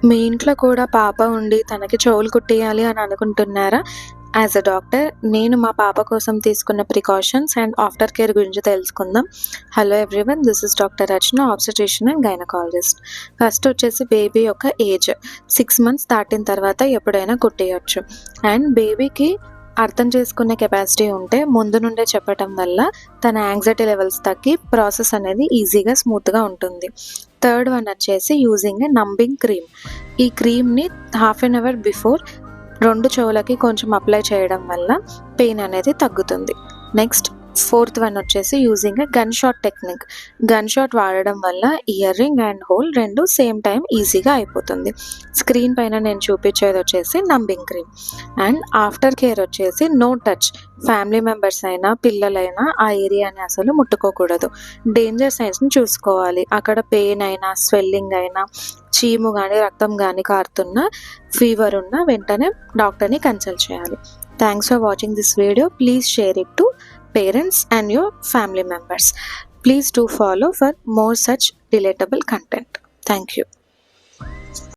మీ ఇంట్లో కూడా పాప ఉండి తనకి చెవులు కుట్టేయాలి అని అనుకుంటున్నారా? యాజ్ ఎ డాక్టర్ నేను మా పాప కోసం తీసుకున్న ప్రికాషన్స్ అండ్ ఆఫ్టర్ కేర్ గురించి తెలుసుకుందాం. Hello everyone, this is doctor Rachana, obstetrician and gynaecologist. First వచ్చేసి బేబీ యొక్క ఏజ్ 6 months దాటిన తర్వాత ఎప్పుడైనా కుట్టేయచ్చు. అండ్ బేబీకి అర్థం చేసుకునే కెపాసిటీ ఉంటే ముందు నుండే చెప్పటం వల్ల తన యాంగ్జైటీ లెవెల్స్ తగ్గి ప్రాసెస్ అనేది ఈజీగా స్మూత్గా ఉంటుంది. థర్డ్ వన్ వచ్చేసి యూజింగ్ ఏ నంబింగ్ క్రీమ్. ఈ క్రీమ్ని హాఫ్ అన్ అవర్ బిఫోర్ 2 చెవులకి కొంచెం అప్లై చేయడం వల్ల పెయిన్ అనేది తగ్గుతుంది. నెక్స్ట్ ఫోర్త్ వన్ వచ్చేసి using a gun shot technique. Gun shot వాడడం వల్ల ఇయర్ రింగ్ అండ్ హోల్ రెండు సేమ్ టైం ఈజీగా అయిపోతుంది. స్క్రీన్ పైన నేను చూపించేది వచ్చేసి numbing cream. And after care వచ్చేసి నో టచ్. ఫ్యామిలీ మెంబర్స్ అయినా పిల్లలైనా ఆ ఏరియాని అసలు ముట్టుకోకూడదు. డేంజర్ సైన్స్ని చూసుకోవాలి. అక్కడ పెయిన్ అయినా స్వెల్లింగ్ అయినా చీము కానీ రక్తం కానీ కారుతున్నా ఫీవర్ ఉన్నా వెంటనే డాక్టర్ని కన్సల్ట్ చేయాలి. Thanks for watching this video. Please share it to parents and your family members. Please do follow for more such relatable content. Thank you.